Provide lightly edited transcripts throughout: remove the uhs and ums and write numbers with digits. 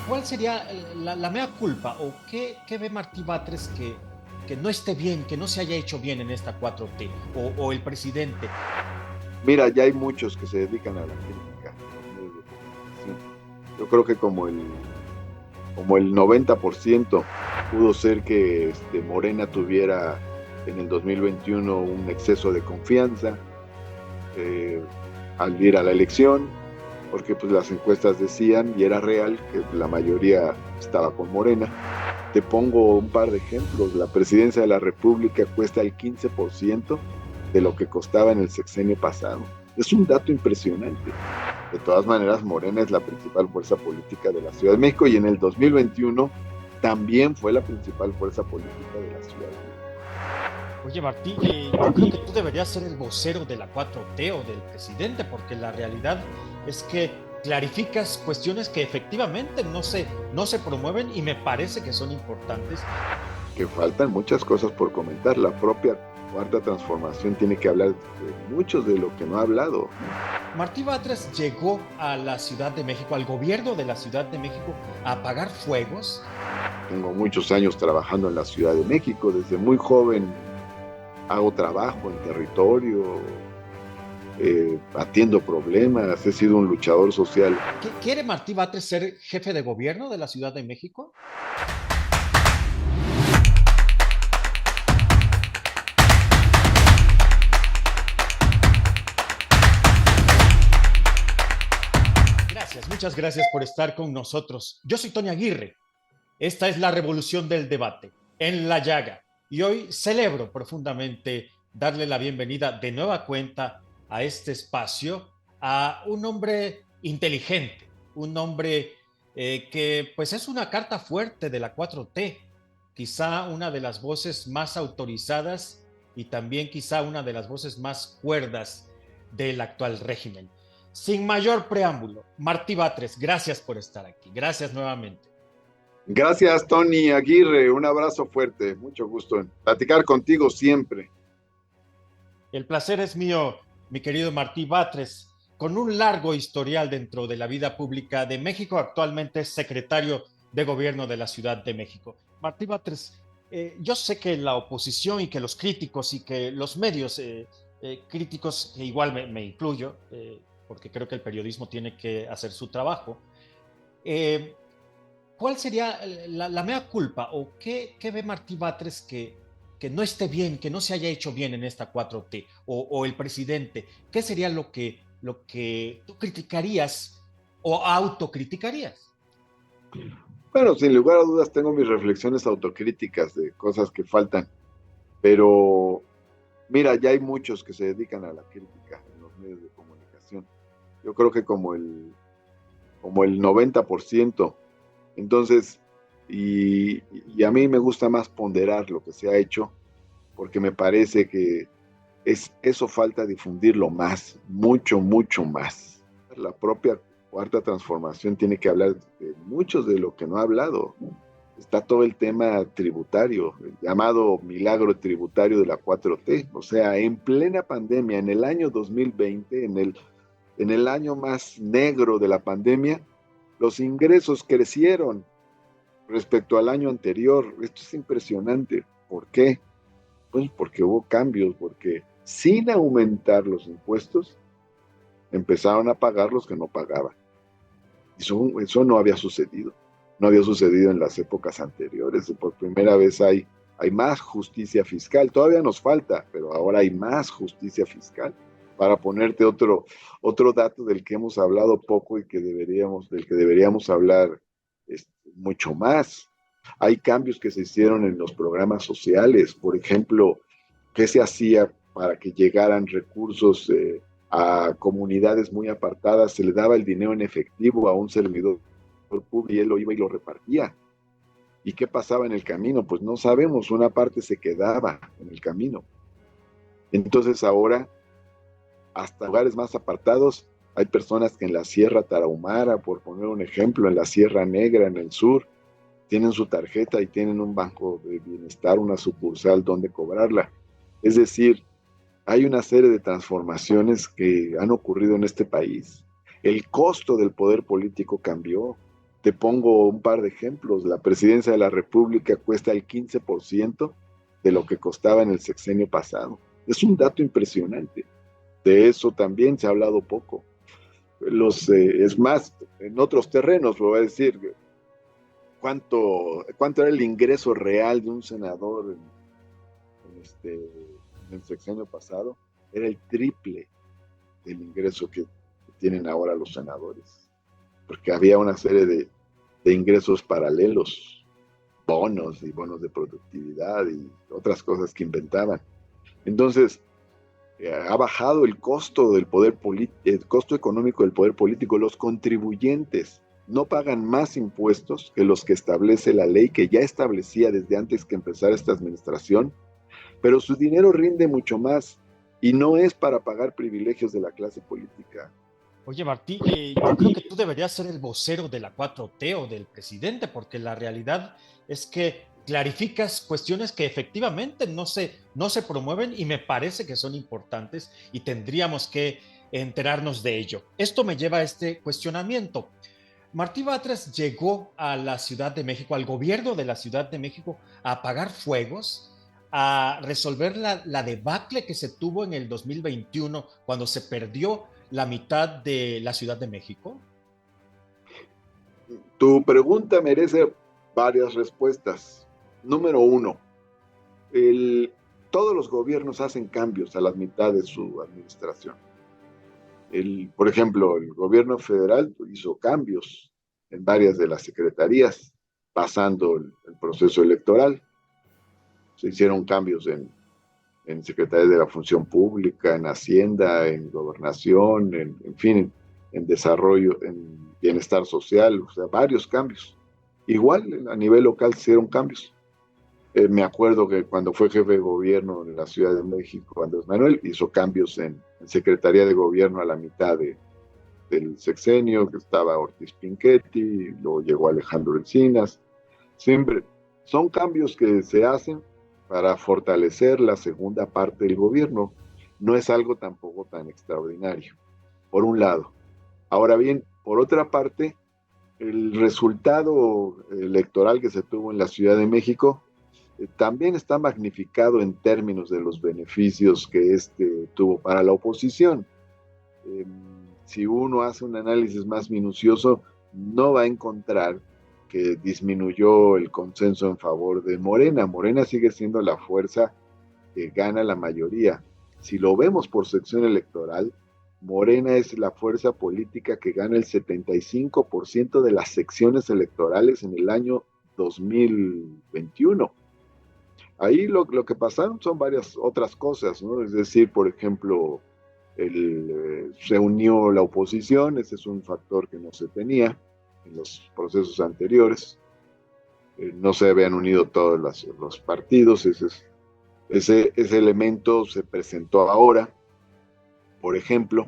¿Cuál sería la mea culpa o qué ve Martí Batres que no esté bien, que no se haya hecho bien en esta 4T o el presidente? Mira, ya hay muchos que se dedican a la crítica en los medios de comunicación. Yo creo que como el 90% pudo ser que Morena tuviera en el 2021 un exceso de confianza eh, al ir a la elección, porque pues las encuestas decían, y era real, que la mayoría estaba con Morena. Te pongo un par de ejemplos. La presidencia de la República cuesta el 15% de lo que costaba en el sexenio pasado. Es un dato impresionante. De todas maneras, Morena es la principal fuerza política de la Ciudad de México y en el 2021 también fue la principal fuerza política de la Ciudad de México. Oye, Martí, yo creo que tú deberías ser el vocero de la 4T o del presidente, porque la realidad es que clarificas cuestiones que efectivamente no se promueven y me parece que son importantes. Que faltan muchas cosas por comentar. La propia Cuarta Transformación tiene que hablar de muchos de lo que no ha hablado. Martí Batres llegó a la Ciudad de México, al gobierno de la Ciudad de México, a apagar fuegos. Tengo muchos años trabajando en la Ciudad de México. Desde muy joven hago trabajo en territorio, atiendo problemas, he sido un luchador social. ¿Quiere Martí Batres ser jefe de gobierno de la Ciudad de México? Gracias, muchas gracias por estar con nosotros. Yo soy Tony Aguirre. Esta es la revolución del debate, en la llaga. Y hoy celebro profundamente darle la bienvenida de nueva cuenta a este espacio a un hombre inteligente, un hombre que pues es una carta fuerte de la 4T, quizá una de las voces más autorizadas y también quizá una de las voces más cuerdas del actual régimen. Sin mayor preámbulo, Martí Batres, gracias por estar aquí. Gracias nuevamente. Gracias, Tony Aguirre. Un abrazo fuerte. Mucho gusto en platicar contigo siempre. El placer es mío, mi querido Martí Batres, con un largo historial dentro de la vida pública de México, actualmente es secretario de gobierno de la Ciudad de México. Martí Batres, yo sé que la oposición y que los críticos y que los medios críticos, que igual me incluyo, porque creo que el periodismo tiene que hacer su trabajo, eh, ¿cuál sería la mea culpa o qué ve Martí Batres que no esté bien, que no se haya hecho bien en esta 4T o el presidente? ¿Qué sería lo que tú criticarías o autocriticarías? Bueno, sin lugar a dudas tengo mis reflexiones autocríticas de cosas que faltan, pero mira, ya hay muchos que se dedican a la crítica en los medios de comunicación. Yo creo que como el 90%. Entonces, y a mí me gusta más ponderar lo que se ha hecho, porque me parece que eso falta difundirlo más, mucho, mucho más. La propia Cuarta Transformación tiene que hablar de muchos de lo que no ha hablado. Está todo el tema tributario, el llamado milagro tributario de la 4T. O sea, en plena pandemia, en el año 2020, en el año más negro de la pandemia, los ingresos crecieron respecto al año anterior. Esto es impresionante. ¿Por qué? Pues porque hubo cambios, porque sin aumentar los impuestos, empezaron a pagar los que no pagaban. Eso no había sucedido. No había sucedido en las épocas anteriores. Por primera vez hay más justicia fiscal. Todavía nos falta, pero ahora hay más justicia fiscal. Para ponerte otro dato del que hemos hablado poco y del que deberíamos hablar mucho más. Hay cambios que se hicieron en los programas sociales. Por ejemplo, ¿qué se hacía para que llegaran recursos a comunidades muy apartadas? Se le daba el dinero en efectivo a un servidor público y él lo iba y lo repartía. ¿Y qué pasaba en el camino? Pues no sabemos, una parte se quedaba en el camino. Entonces ahora, hasta lugares más apartados, hay personas que en la Sierra Tarahumara, por poner un ejemplo, en la Sierra Negra, en el sur, tienen su tarjeta y tienen un banco de bienestar, una sucursal donde cobrarla. Es decir, hay una serie de transformaciones que han ocurrido en este país. El costo del poder político cambió. Te pongo un par de ejemplos. La presidencia de la República cuesta el 15% de lo que costaba en el sexenio pasado. Es un dato impresionante. De eso también se ha hablado poco. Es más, en otros terrenos, lo voy a decir, ¿cuánto era el ingreso real de un senador en el sexenio pasado? Era el triple del ingreso que tienen ahora los senadores, porque había una serie de ingresos paralelos, bonos y bonos de productividad y otras cosas que inventaban. Entonces, ha bajado el costo del el costo económico del poder político. Los contribuyentes no pagan más impuestos que los que establece la ley, que ya establecía desde antes que empezara esta administración, pero su dinero rinde mucho más y no es para pagar privilegios de la clase política. Oye, Martí, yo creo que tú deberías ser el vocero de la 4T o del presidente, porque la realidad es que clarificas cuestiones que efectivamente no se promueven y me parece que son importantes y tendríamos que enterarnos de ello. Esto me lleva a este cuestionamiento. Martí Batres llegó a la Ciudad de México, al gobierno de la Ciudad de México, a apagar fuegos, a resolver la debacle que se tuvo en el 2021 cuando se perdió la mitad de la Ciudad de México. Tu pregunta merece varias respuestas. Número uno, todos los gobiernos hacen cambios a la mitad de su administración. Por ejemplo, el gobierno federal hizo cambios en varias de las secretarías, pasando el proceso electoral. Se hicieron cambios en secretarías de la función pública, en Hacienda, en gobernación, en fin, en desarrollo, en bienestar social, o sea, varios cambios. Igual a nivel local se hicieron cambios. Me acuerdo que cuando fue jefe de gobierno en la Ciudad de México, Andrés Manuel hizo cambios en Secretaría de Gobierno a la mitad del sexenio, que estaba Ortiz Pinchetti, luego llegó Alejandro Encinas. Siempre son cambios que se hacen para fortalecer la segunda parte del gobierno. No es algo tampoco tan extraordinario, por un lado. Ahora bien, por otra parte, el resultado electoral que se tuvo en la Ciudad de México también está magnificado en términos de los beneficios que tuvo para la oposición. Si uno hace un análisis más minucioso, no va a encontrar que disminuyó el consenso en favor de Morena. Morena sigue siendo la fuerza que gana la mayoría. Si lo vemos por sección electoral, Morena es la fuerza política que gana el 75% de las secciones electorales en el año 2021. Ahí lo que pasaron son varias otras cosas, ¿no? Es decir, por ejemplo, se unió la oposición, ese es un factor que no se tenía en los procesos anteriores. No se habían unido todos los partidos, ese elemento se presentó ahora. Por ejemplo,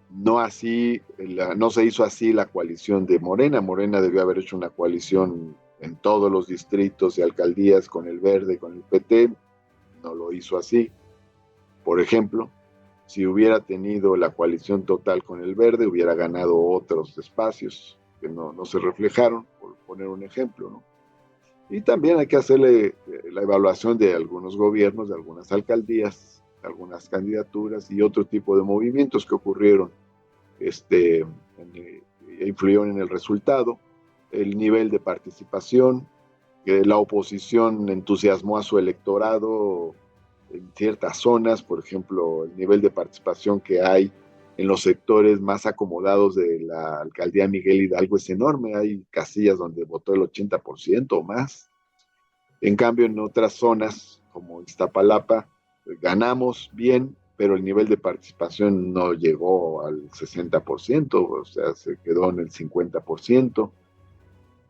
no se hizo así la coalición de Morena. Morena debió haber hecho una coalición en todos los distritos y alcaldías con el Verde, con el PT, no lo hizo así. Por ejemplo, si hubiera tenido la coalición total con el Verde, hubiera ganado otros espacios que no se reflejaron, por poner un ejemplo, ¿no? Y también hay que hacerle la evaluación de algunos gobiernos, de algunas alcaldías, de algunas candidaturas y otro tipo de movimientos que ocurrieron, influyeron en el resultado, el nivel de participación, que la oposición entusiasmó a su electorado en ciertas zonas, por ejemplo, el nivel de participación que hay en los sectores más acomodados de la alcaldía Miguel Hidalgo es enorme, hay casillas donde votó el 80% o más. En cambio, en otras zonas, como Iztapalapa, ganamos bien, pero el nivel de participación no llegó al 60%, o sea, se quedó en el 50%.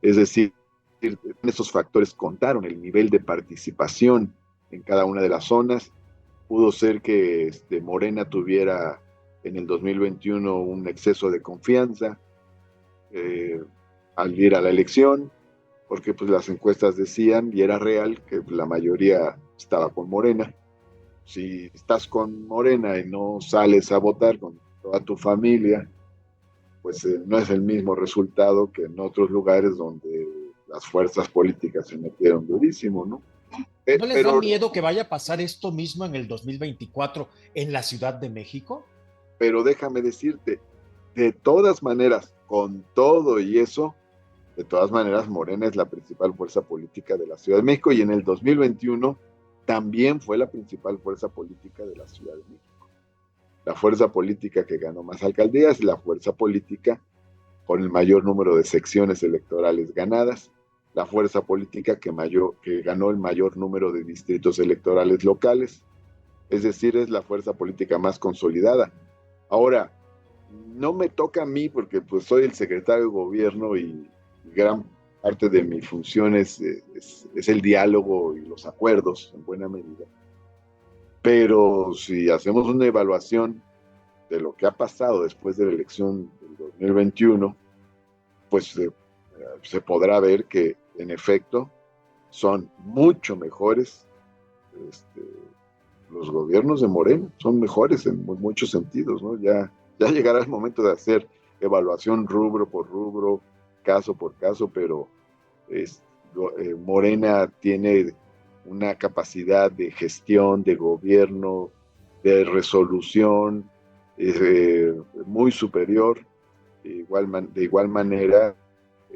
Es decir, esos factores contaron el nivel de participación en cada una de las zonas. Pudo ser que Morena tuviera en el 2021 un exceso de confianza al ir a la elección, porque pues las encuestas decían, y era real, que la mayoría estaba con Morena. Si estás con Morena y no sales a votar con toda tu familia, pues no es el mismo resultado que en otros lugares donde las fuerzas políticas se metieron durísimo, ¿no? ¿No les da Pero, miedo que vaya a pasar esto mismo en el 2024 en la Ciudad de México? pero déjame decirte, de todas maneras, con todo y eso, de todas maneras, Morena es la principal fuerza política de la Ciudad de México y en el 2021 también fue la principal fuerza política de la Ciudad de México. La fuerza política que ganó más alcaldías y la fuerza política con el mayor número de secciones electorales ganadas, la fuerza política que ganó el mayor número de distritos electorales locales, es decir, es la fuerza política más consolidada. Ahora, no me toca a mí porque pues soy el secretario de gobierno y gran parte de mi función es el diálogo y los acuerdos en buena medida. Pero si hacemos una evaluación de lo que ha pasado después de la elección del 2021, pues se podrá ver que en efecto son mucho mejores este, los gobiernos de Morena, son mejores en muchos sentidos, ¿no? Ya llegará el momento de hacer evaluación rubro por rubro, caso por caso, pero es, Morena tiene una capacidad de gestión, de gobierno, de resolución muy superior. De igual manera,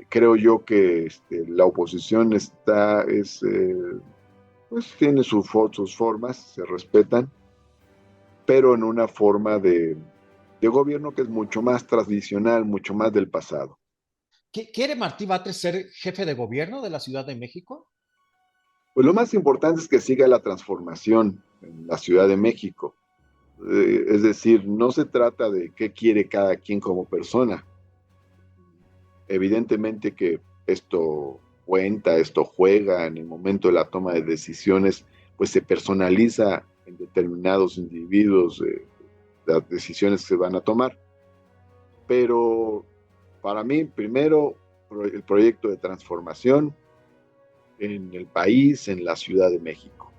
creo yo que la oposición pues tiene sus formas, se respetan, pero en una forma de gobierno que es mucho más tradicional, mucho más del pasado. ¿Quiere Martí Batres ser jefe de gobierno de la Ciudad de México? Pues lo más importante es que siga la transformación en la Ciudad de México. Es decir, no se trata de qué quiere cada quien como persona. Evidentemente que esto cuenta, esto juega en el momento de la toma de decisiones, pues se personaliza en determinados individuos las decisiones que se van a tomar. Pero para mí, primero, el proyecto de transformación en el país, en la Ciudad de México.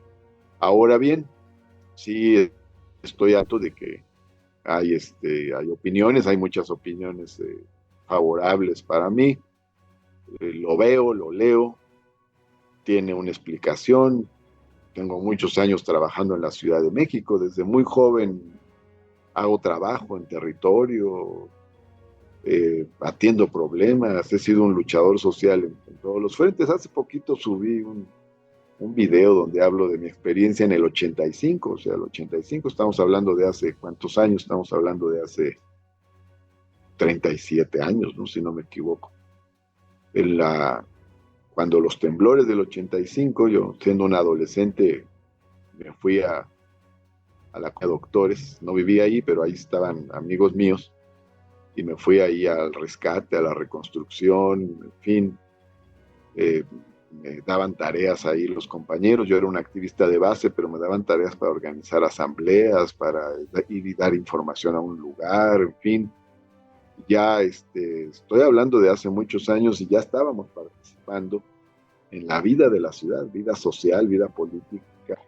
Ahora bien, sí estoy harto de que hay opiniones, hay muchas opiniones favorables para mí. Lo veo, lo leo, tiene una explicación. Tengo muchos años trabajando en la Ciudad de México, desde muy joven hago trabajo en territorio, atiendo problemas, he sido un luchador social en todos los frentes. Hace poquito subí un video donde hablo de mi experiencia en el 85, o sea, el 85, estamos hablando de hace cuántos años, estamos hablando de hace 37 años, ¿no? Si no me equivoco. Cuando los temblores del 85, yo siendo un adolescente, me fui a la de doctores, no vivía ahí, pero ahí estaban amigos míos, y me fui ahí al rescate, a la reconstrucción, en fin, me daban tareas ahí los compañeros, yo era un activista de base, pero me daban tareas para organizar asambleas, para ir y dar información a un lugar, en fin. Ya estoy hablando de hace muchos años y ya estábamos participando en la vida de la ciudad, vida social, vida política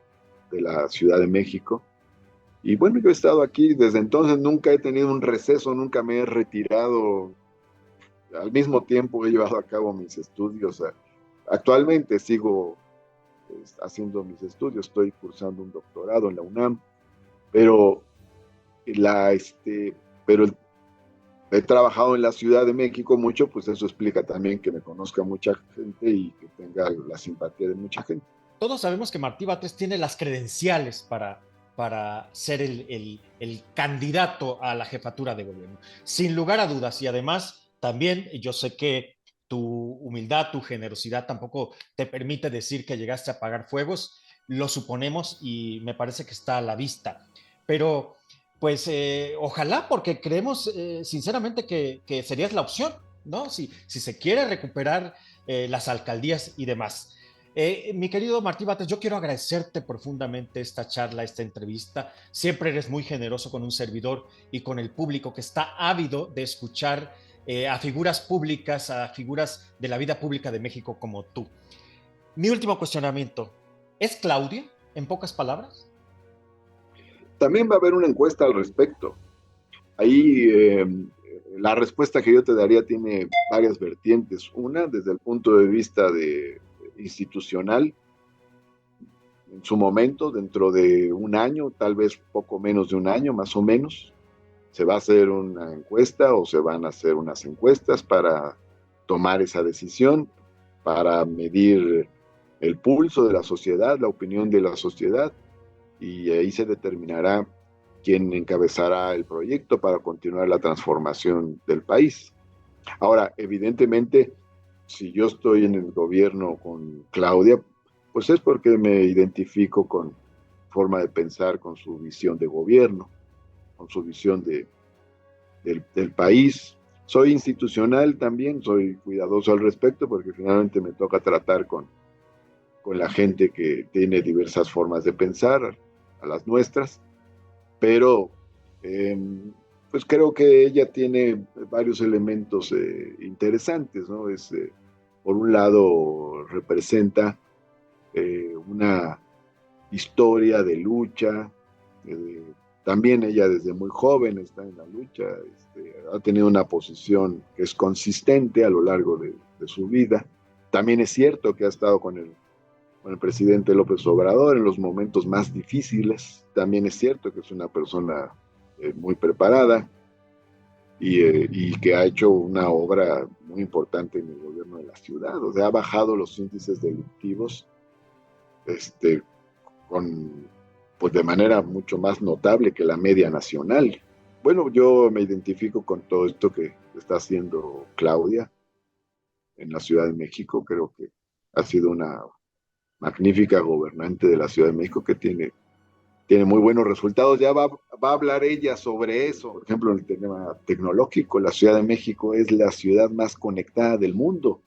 de la Ciudad de México. Y bueno, yo he estado aquí desde entonces, nunca he tenido un receso, nunca me he retirado. Al mismo tiempo he llevado a cabo mis estudios. Actualmente sigo haciendo mis estudios, estoy cursando un doctorado en la UNAM, pero, la, este, pero he trabajado en la Ciudad de México mucho, pues eso explica también que me conozca mucha gente y que tenga la simpatía de mucha gente. Todos sabemos que Martí Batres tiene las credenciales para ser el candidato a la jefatura de gobierno, sin lugar a dudas. Y además, también yo sé que tu humildad, tu generosidad tampoco te permite decir que llegaste a apagar fuegos, lo suponemos y me parece que está a la vista. Pero, pues, ojalá, porque creemos sinceramente que serías la opción, ¿no? Si se quiere recuperar las alcaldías y demás. Mi querido Martí Batres, yo quiero agradecerte profundamente esta charla, esta entrevista. Siempre eres muy generoso con un servidor y con el público que está ávido de escuchar a figuras públicas, a figuras de la vida pública de México como tú. Mi último cuestionamiento, ¿es Claudia, en pocas palabras? También va a haber una encuesta al respecto. Ahí La respuesta que yo te daría tiene varias vertientes. Una, desde el punto de vista institucional, en su momento, dentro de un año, tal vez poco menos de un año, más o menos, se va a hacer una encuesta o se van a hacer unas encuestas para tomar esa decisión, para medir el pulso de la sociedad, la opinión de la sociedad, y ahí se determinará quién encabezará el proyecto para continuar la transformación del país. Ahora, evidentemente, si yo estoy en el gobierno con Claudia, pues es porque me identifico con forma de pensar, con su visión de gobierno, con su visión del país. Soy institucional también, soy cuidadoso al respecto porque finalmente me toca tratar con la gente que tiene diversas formas de pensar, a las nuestras, pero eh, pues creo que ella tiene varios elementos interesantes, ¿no? Por un lado, representa una historia de lucha, eh, también ella desde muy joven está en la lucha, ha tenido una posición que es consistente a lo largo de su vida. También es cierto que ha estado con el presidente López Obrador en los momentos más difíciles. También es cierto que es una persona muy preparada y que ha hecho una obra muy importante en el gobierno de la ciudad. O sea, ha bajado los índices delictivos este, con, pues de manera mucho más notable que la media nacional. Bueno, yo me identifico con todo esto que está haciendo Claudia en la Ciudad de México. Creo que ha sido una magnífica gobernante de la Ciudad de México que tiene muy buenos resultados. Ya va a hablar ella sobre eso. Por ejemplo, en el tema tecnológico, la Ciudad de México es la ciudad más conectada del mundo.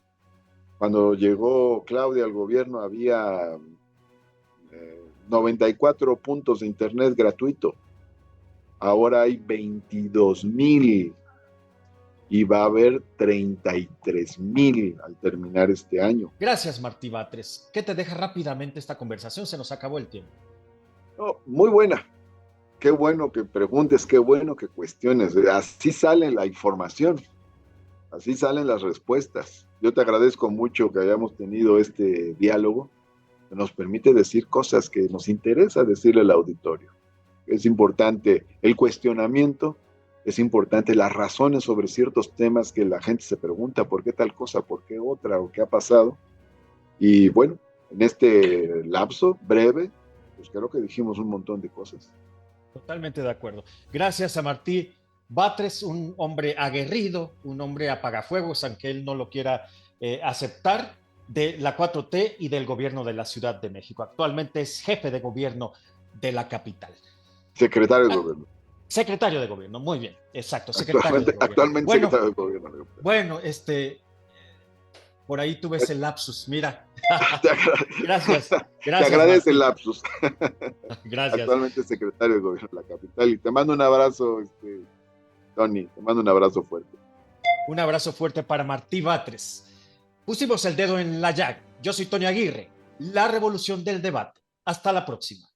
Cuando llegó Claudia al gobierno había 94 puntos de internet gratuito. Ahora hay 22,000 y va a haber 33,000 al terminar este año. Gracias, Martí Batres. ¿Qué te deja rápidamente esta conversación? Se nos acabó el tiempo. No, muy buena. Qué bueno que preguntes, qué bueno que cuestiones. Así sale la información, así salen las respuestas. Yo te agradezco mucho que hayamos tenido este diálogo que nos permite decir cosas que nos interesa decirle al auditorio. Es importante el cuestionamiento, es importante las razones sobre ciertos temas que la gente se pregunta, ¿por qué tal cosa? ¿Por qué otra? ¿O qué ha pasado? Y bueno, en este lapso breve, pues creo que dijimos un montón de cosas. Totalmente de acuerdo. Gracias a Martí Batres, un hombre aguerrido, un hombre apagafuegos, aunque él no lo quiera aceptar, de la 4T y del gobierno de la Ciudad de México. Actualmente es jefe de gobierno de la capital. Secretario de Gobierno. Secretario de gobierno, muy bien, exacto, secretario de gobierno. Actualmente Bueno, secretario de Gobierno. Bueno, por ahí tuve ese lapsus, mira. Gracias, Te agradece el lapsus. Gracias. Actualmente secretario de Gobierno de la capital. Y te mando un abrazo, Tony, te mando un abrazo fuerte. Un abrazo fuerte para Martí Batres. Pusimos el dedo en la llaga. Yo soy Tony Aguirre, la revolución del debate. Hasta la próxima.